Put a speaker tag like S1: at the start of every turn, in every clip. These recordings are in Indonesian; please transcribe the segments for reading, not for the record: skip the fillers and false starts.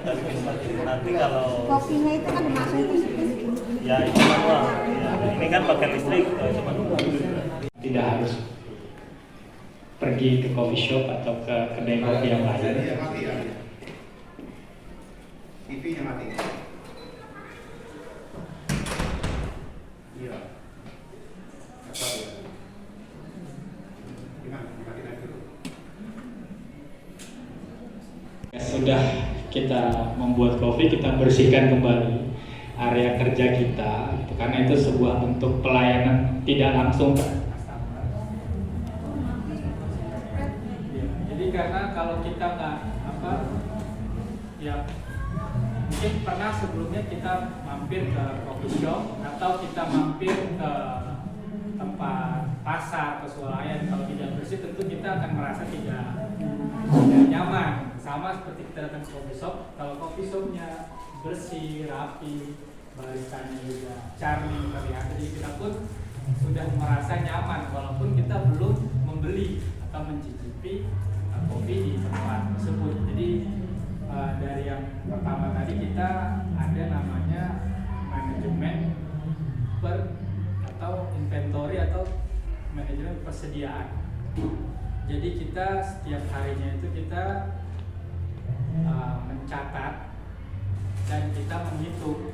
S1: Nanti kalau
S2: kopinya itu kan dimasukin
S1: ya itu manual. Ya, ini kan pakai listrik itu manual.
S3: Tidak harus pergi ke coffee shop atau ke kedai kopi yang lain.
S4: Jadi mati ya. TV-nya mati. Iya. Apa ya? Gimana? Dimatiin dulu.
S3: Sudah kita membuat kopi, kita bersihkan kembali area kerja kita, karena itu sebuah bentuk pelayanan tidak langsung ke customer. Ya, jadi karena kalau kita nggak ya mungkin pernah sebelumnya kita mampir ke coffee shop atau kita mampir ke tempat pasar atau swalayan, kalau tidak bersih tentu kita akan merasa tidak nyaman. Sama seperti kita datang ke coffee shop, kalau coffee shopnya bersih, rapi, baristanya juga charming terlihat, jadi kita pun sudah merasa nyaman walaupun kita belum membeli atau mencicipi kopi di tempat tersebut. Jadi dari yang pertama tadi kita ada namanya manajemen atau inventory atau manajemen persediaan. Jadi kita setiap harinya itu kita mencatat dan kita menghitung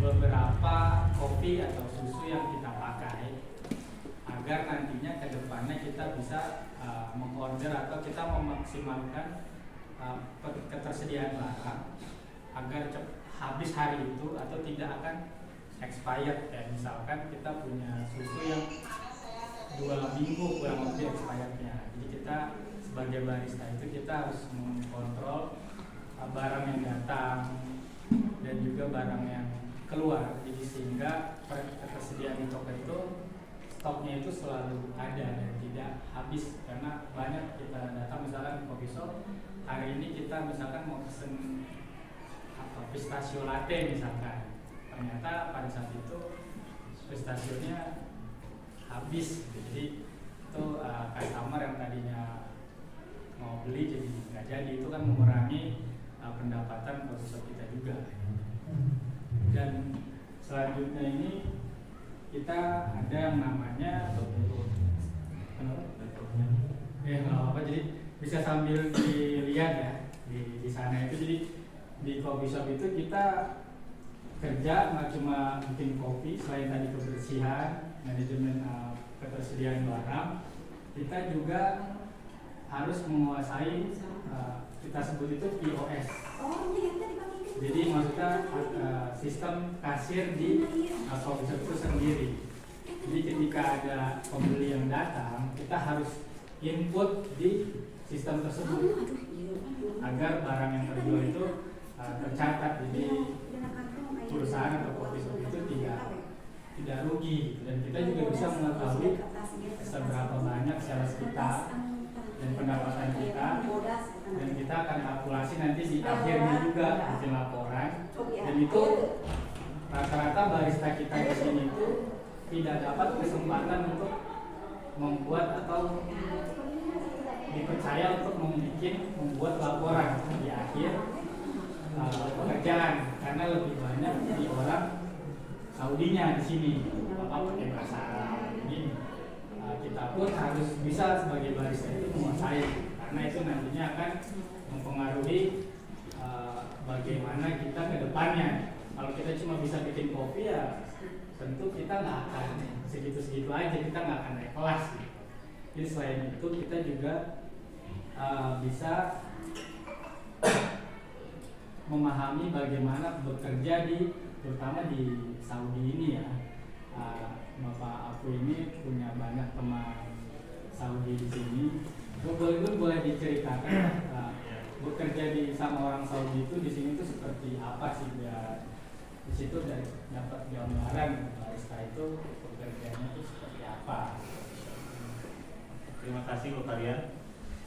S3: beberapa kopi atau susu yang kita pakai agar nantinya ke depannya kita bisa mengorder atau kita memaksimalkan ketersediaan barang agar habis hari itu atau tidak akan expired. Ya, misalkan kita punya susu yang 2 minggu kurang lebih expirednya, jadi kita sebagai barista itu kita harus mengontrol barang yang datang dan juga barang yang keluar, jadi sehingga ketersediaan di toko itu stoknya itu selalu ada dan tidak habis. Karena banyak kita datang misalkan coffee shop, hari ini kita misalkan mau pesen pistachio latte misalkan, ternyata pada saat itu pistachionya habis, jadi itu customer yang tadinya mau beli jadi nggak jadi, itu kan mengurangi pendapatan coffee shop kita juga. Dan selanjutnya ini kita ada yang namanya nggak apa-apa, jadi bisa sambil dilihat ya di sana itu. Jadi di coffee shop itu kita kerja nggak cuma bikin kopi, selain tadi kebersihan, manajemen ketersediaan barang, kita juga harus menguasai kita sebut itu POS. Jadi maksudnya sistem kasir di coffee shop itu sendiri. Jadi ketika ada pembeli yang datang, kita harus input di sistem tersebut agar barang yang terjual itu tercatat. Jadi perusahaan atau coffee shop itu tidak rugi, dan kita juga bisa mengetahui seberapa banyak sales kita dan pendapatan kita, dan kita akan kalkulasi nanti di akhirnya juga bikin laporan. Dan itu rata-rata barista kita di sini itu tidak dapat kesempatan untuk membuat atau dipercaya untuk membuat laporan di akhir pekerjaan, karena lebih banyak di orang Saudinya di sini, apa pakai bahasa Arab. Ini kita pun harus bisa sebagai barista itu menguasai, karena itu nantinya akan mempengaruhi bagaimana kita ke depannya. Kalau kita cuma bisa bikin kopi, ya tentu kita nggak akan segitu-segitu aja, kita nggak akan naik kelas gitu. Jadi selain itu kita juga bisa memahami bagaimana bekerja terutama di Saudi ini ya. Bapak aku ini punya banyak teman Saudi di sini. Boleh diceritakan bekerja sama orang Saudi itu di sini tuh seperti apa sih, ya di situ dapat gambaran barista itu bekerjanya itu seperti apa.
S1: Terima kasih Bu Kalian.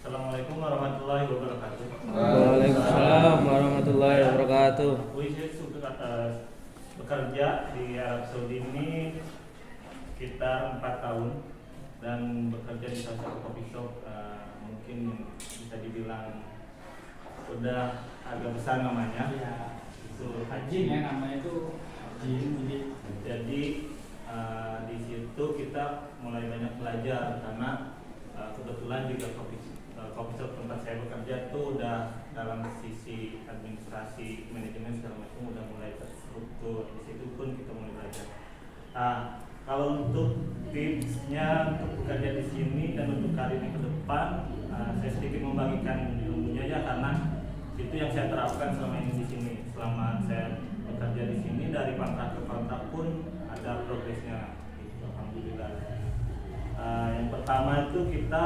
S1: Assalamualaikum warahmatullahi wabarakatuh.
S5: Waalaikumsalam warahmatullahi wabarakatuh.
S1: Saya bekerja di Arab Saudi ini sekitar 4 tahun dan bekerja di salah satu coffee shop, mungkin bisa dibilang sudah agak besar namanya.
S3: Ya,
S1: Itu
S3: hajin ya namanya itu hajin.
S1: Jadi di situ kita mulai banyak belajar karena kebetulan juga kopi shop tempat saya bekerja tuh udah dalam sisi administrasi manajemen segala macam udah mulai terstruktur. Di situ pun kita mulai belajar. Kalau untuk tipsnya untuk bekerja di sini dan untuk karirnya ke depan, saya sedikit membagikan ilmunya ya karena itu yang saya terapkan selama ini di sini. Selama saya bekerja di sini dari kontrak ke kontrak pun ada progresnya. Gitu, alhamdulillah. Yang pertama itu kita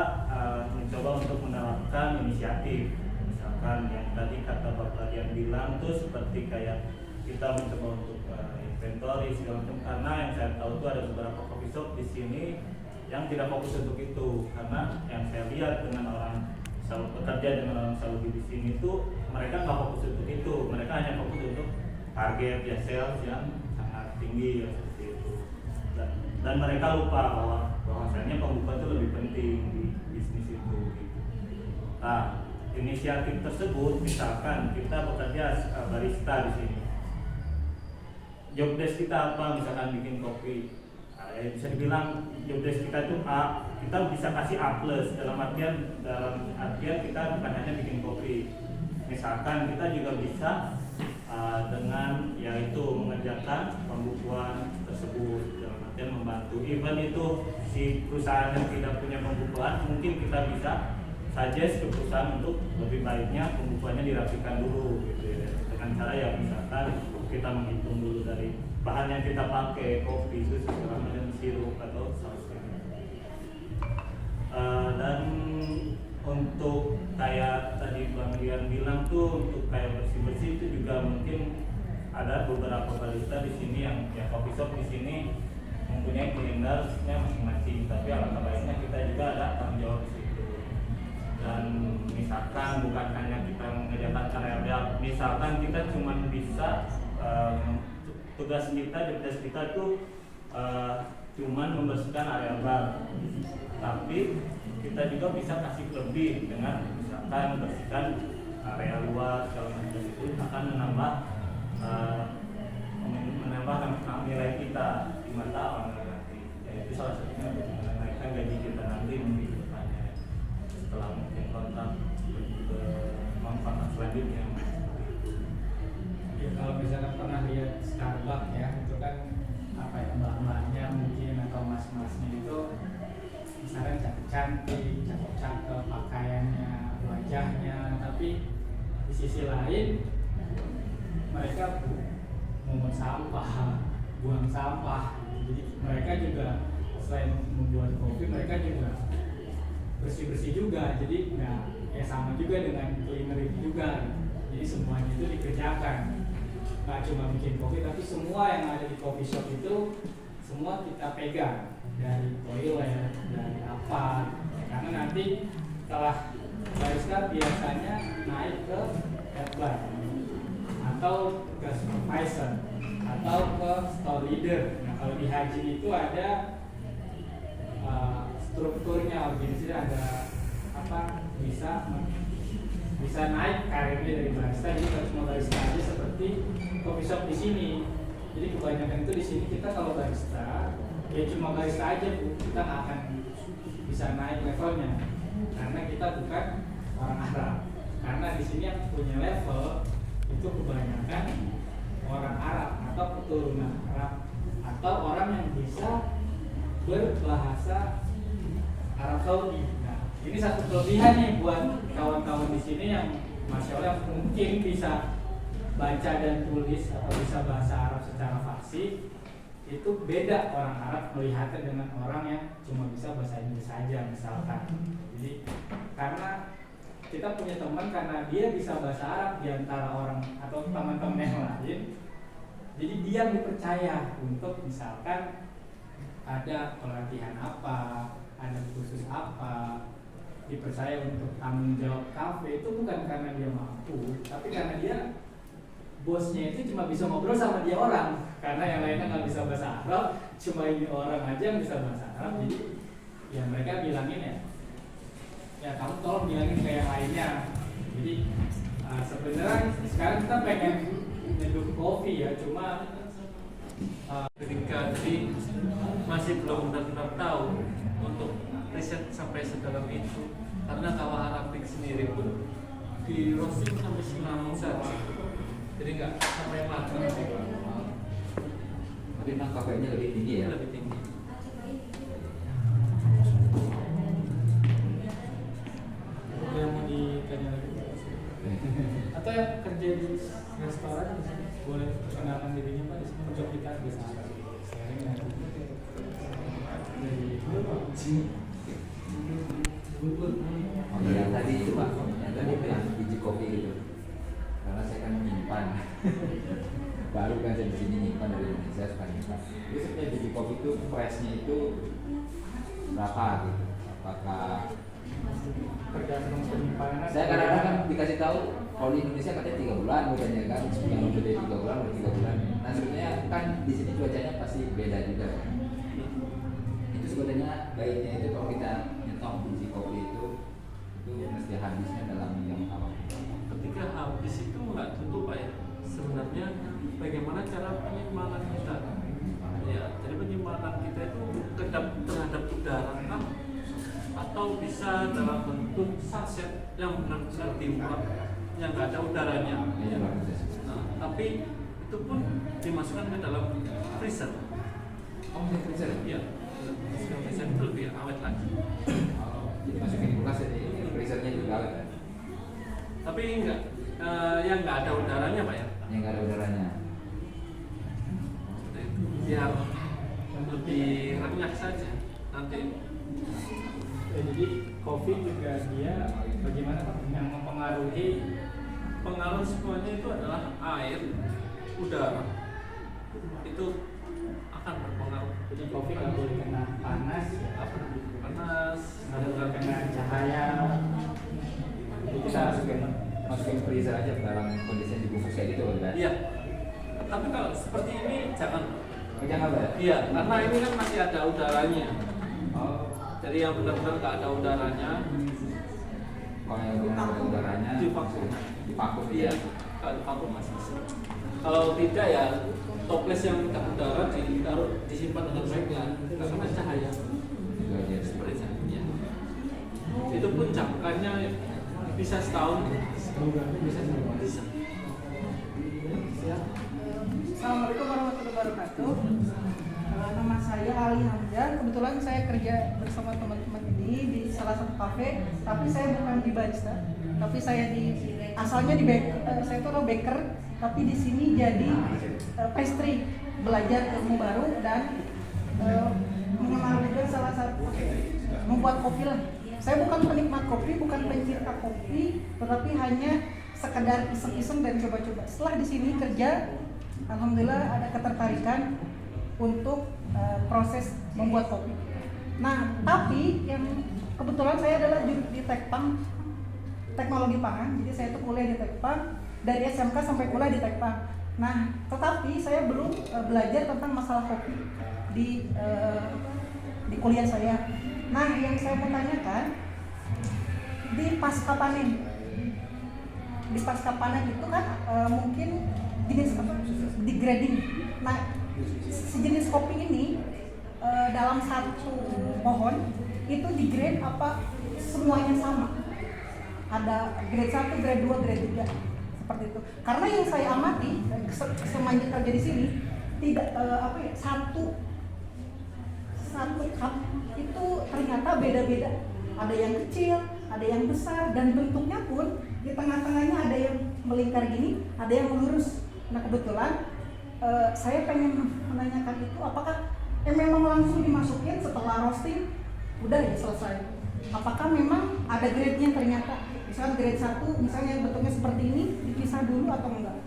S1: mencoba untuk menerapkan inisiatif. Misalkan yang tadi kata Bapak yang bilang tuh seperti kayak kita mencoba untuk inventory segala macam, karena yang saya tahu tuh ada beberapa coffee shop di sini yang tidak fokus untuk itu, karena yang saya lihat dengan orang selalu bekerja dengan orang selalu di sini tuh mereka nggak fokus untuk itu, mereka hanya fokus untuk target ya sales yang sangat tinggi ya seperti itu, dan mereka lupa bahwasanya pembuka itu lebih penting di bisnis itu gitu. Nah, inisiatif tersebut misalkan kita bekerja barista di sini, job desk kita apa, misalkan bikin kopi, ya bisa dibilang job desk kita itu A, kita bisa kasih A+, dalam artian kita bukan hanya bikin kopi. Misalkan kita juga bisa dengan yaitu mengerjakan pembukuan tersebut, dalam artian membantu. Even itu si perusahaan yang tidak punya pembukuan, mungkin kita bisa suggest ke perusahaan untuk lebih baiknya pembukuannya dirapikan dulu gitu ya. Dengan cara ya misalkan kita menghitung dulu dari bahan yang kita pakai, kopi, susu, segala macam, sirup atau saus. Dan untuk kayak tadi Bang Rian bilang tuh untuk kayak bersih-bersih itu juga mungkin ada beberapa barista di sini yang ya coffee shop di sini mempunyai cleanersnya masing-masing, tapi alangkah baiknya kita juga ada tanggung jawab di situ. Dan misalkan bukan hanya kita mengerjakan area, misalkan kita cuma bisa tugas kita tuh cuman membersihkan area bar, tapi kita juga bisa kasih lebih dengan misalkan bersihkan area luar segala macam, itu akan menambah nilai kita di mata orang nanti. Itu salah satunya untuk menaikkan gaji kita nanti di depannya setelah mungkin kontrak bermanfaat selanjutnya.
S3: Ya, kalau misalkan pernah lihat Starbucks ya, itu kan apa ya, mbak-mbaknya mungkin atau mas-masnya itu misalnya cantik-cantik, cakep-cakep pakaiannya, wajahnya, tapi di sisi lain mereka memungut sampah, buang sampah. Jadi mereka juga selain membuat kopi, mereka juga bersih-bersih juga. Jadi nggak ya sama juga dengan cleaner itu juga. Jadi semuanya itu dikerjakan. Nggak cuma bikin kopi, tapi semua yang ada di coffee shop itu semua kita pegang, dari toilet, dari apa. Karena nanti setelah barista biasanya naik ke head bar atau ke supervisor atau ke store leader. Nah, kalau di Haji itu ada strukturnya, organisasi ada apa, bisa naik karirnya dari barista. Jadi kalau cuma barista aja seperti coffee shop di sini. Jadi kebanyakan itu di sini kita kalau barista ya cuma barista aja Bu, kita nggak akan bisa naik levelnya karena kita bukan orang Arab. Karena di sini yang punya level itu kebanyakan orang Arab atau keturunan Arab atau orang yang bisa berbahasa Arab Saudi. Nah, ini satu kelebihan nih buat kawan-kawan di sini yang masya Allah mungkin bisa baca dan tulis atau bisa bahasa Arab secara fasih. Itu beda orang Arab melihatnya dengan orang yang cuma bisa bahasa Inggris saja misalkan. Jadi karena kita punya teman karena dia bisa bahasa Arab di antara orang atau teman-teman yang lain, jadi dia dipercaya untuk misalkan ada pelatihan apa, ada kursus apa, dipercaya untuk tanggung jawab kafe. Itu bukan karena dia mampu, tapi karena dia bosnya itu cuma bisa ngobrol sama dia orang, karena yang lainnya nggak bisa bahasa Arab, cuma ini orang aja yang bisa bahasa Arab. Jadi ya mereka bilangin ya kamu tolong bilangin ke yang lainnya. Jadi Sebenarnya sekarang kita pengen nyeduh kopi ya, cuma
S6: ketika jadi masih belum benar-benar tahu untuk riset sampai sedalam itu, karena kawah arabik sendiri pun di roasting sampai sinamon saja, jadi nggak sampai matang.
S7: Tapi memang kafenya lebih tinggi ya.
S6: Lebih tinggi.
S3: yang mau ditanya lagi atau yang kerja di restoran di sini boleh perkenalkan dirinya Pak di sini untuk kita bisa sharing nanti.
S7: Oh, yang tadi itu Pak, yang tadi itu yang biji kopi gitu. Karena saya kan menyimpan. Baru kan saya di sini nyimpan dari Indonesia suka nyimpan. Jadi sebenarnya biji kopi itu freshnya itu berapa gitu? Apakah
S3: Tergantung penyimpanan.
S7: saya kadang-kadang kan dikasih tahu kalau di Indonesia katanya 3 bulan bukannya kan yang lebih dari 3 bulan atau 3 bulan. Nah sebenarnya kan di sini cuacanya pasti beda juga kan. Itu sebenarnya baiknya itu kalau kita nyetok biji kopi itu mesti habisnya dalam yang apa?
S6: Ketika habis itu nggak tentu Pak ya. Sebenarnya bagaimana cara penyimpanan kita? Ya, jadi penyimpanan kita itu kedap terhadap udara kah? Atau bisa dalam bentuk saset yang benar-benar dibuat yang nggak ada udaranya.
S7: Iya bagus.
S6: Nah, tapi itu pun dimasukkan ke dalam freezer.
S7: Oh, di freezer.
S6: Iya, masukkan freezer itu lebih awet lagi.
S7: Oh, jadi masukin kulkas jadi freezernya juga awet kan?
S6: Tapi enggak, yang nggak ada udaranya Pak ya.
S7: Yang nggak ada udaranya.
S6: Seperti itu. Biar lebih renyah saja nanti.
S3: Ya, jadi kopi juga dia bagaimana Pak yang mempengaruhi
S6: Pengaruh semuanya itu adalah air, udara. Itu akan berpengaruh.
S3: jadi kopi nggak boleh kena panas ya,
S6: Apa? Panas,
S3: nggak boleh kena cahaya. Jadi
S7: Kita masukin freezer aja dalam kondisi yang dibungkus kayak gitu kan?
S6: Iya. Tapi kalau seperti ini jangan.
S7: Jangan apa ya?
S6: Iya, karena ini kan masih ada udaranya.
S7: Oh,
S6: Jadi yang benar-benar nggak ada udaranya,
S7: kalau yang benar ada udaranya
S6: divakum.
S7: divakum
S6: Iya,
S7: dia.
S6: kalau divakum masih bisa. Kalau tidak ya toples yang tidak udara ditaruh disimpan dengan baik ya, nggak kena cahaya.
S7: Itu aja.
S6: Seperti itu. Ya. Itu pun jangkanya bisa setahun, bisa.
S2: Assalamualaikum warahmatullahi wabarakatuh. Nama saya Ali Hamdan. Kebetulan saya kerja bersama teman-teman ini di salah satu kafe, tapi saya bukan di barista, tapi saya asalnya di baker, saya tuh baker, tapi di sini jadi pastry, belajar ilmu baru dan mengenal juga salah satu membuat kopi lah. Saya bukan penikmat kopi, bukan pencipta kopi, tetapi hanya sekedar iseng-iseng dan coba-coba. Setelah di sini kerja, alhamdulillah ada ketertarikan untuk proses membuat kopi. Nah, tapi yang kebetulan saya adalah di Tekpang, teknologi pangan. Jadi saya tuh kuliah di Tekpang, dari SMK sampai kuliah di Tekpang. Nah, tetapi saya belum belajar tentang masalah kopi di kuliah saya. Nah, yang saya mau tanyakan, di pasca panen itu kan mungkin jenis apa? Degrading. Nah, sejenis kopi ini dalam satu pohon itu di grade apa semuanya sama? Ada grade 1, grade 2, grade 3 seperti itu. Karena yang saya amati semenjak kerja di sini tidak satu cup itu ternyata beda-beda. Ada yang kecil, ada yang besar, dan bentuknya pun di tengah-tengahnya ada yang melingkar gini, ada yang lurus. Nah, kebetulan saya pengen menanyakan itu, apakah memang langsung dimasukin setelah roasting udah ya selesai? Apakah memang ada grade-nya ternyata? Misalnya grade 1 misalnya bentuknya seperti ini dipisah dulu atau enggak?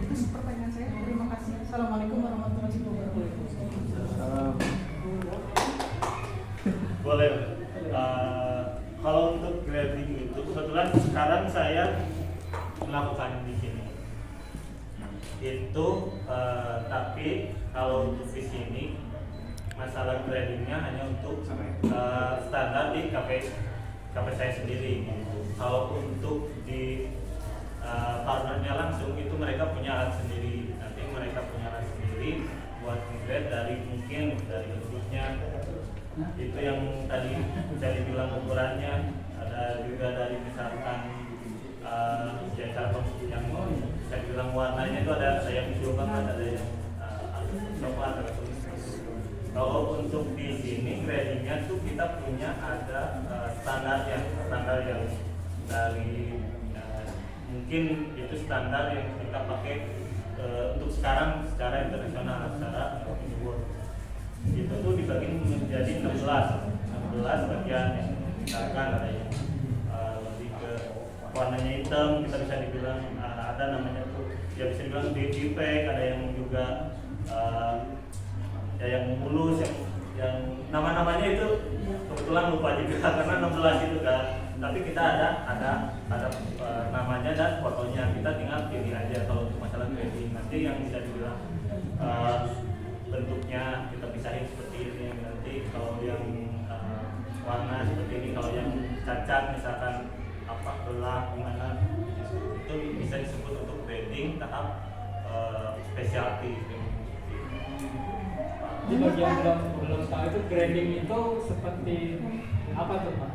S2: Itu pertanyaan saya. Terima kasih. Assalamualaikum warahmatullahi wabarakatuh.
S1: Boleh. Kalau untuk grading itu kebetulan sekarang saya melakukan di sini. Itu tapi kalau untuk di sini masalah gradingnya hanya untuk standar di kafe saya sendiri. Kalau untuk di partnernya langsung itu mereka punya alat sendiri. Nanti mereka punya alat sendiri buat nge-grade dari mungkin dari bentuknya itu yang tadi saya bilang ukurannya, ada juga dari misalkan ya cara yang saya bilang warnanya itu ada yang hijau banget, ada yang coklat, ada kuning. Kalau untuk di sini gradingnya tuh kita punya ada standar yang dari mungkin itu standar yang kita pakai untuk sekarang secara internasional, secara world. Itu tuh dibagi menjadi 16 bagian yang misalkan ada yang lebih ke warnanya hitam, kita bisa dibilang ada namanya tuh ya bisa dibilang DP, ada yang juga ya yang mulus, yang nama-namanya itu kebetulan lupa juga karena 16 itu kan. Tapi kita ada namanya dan fotonya, kita tinggal pilih aja kalau untuk masalah grading. Nanti yang bisa dibilang bentuknya kita pisahin seperti ini, nanti kalau yang warna seperti ini, kalau yang cacat misalkan apa belah gimana, itu bisa disebut untuk grading tahap specialty.
S3: Di bagian belum tahu itu grading itu seperti apa tuh Pak?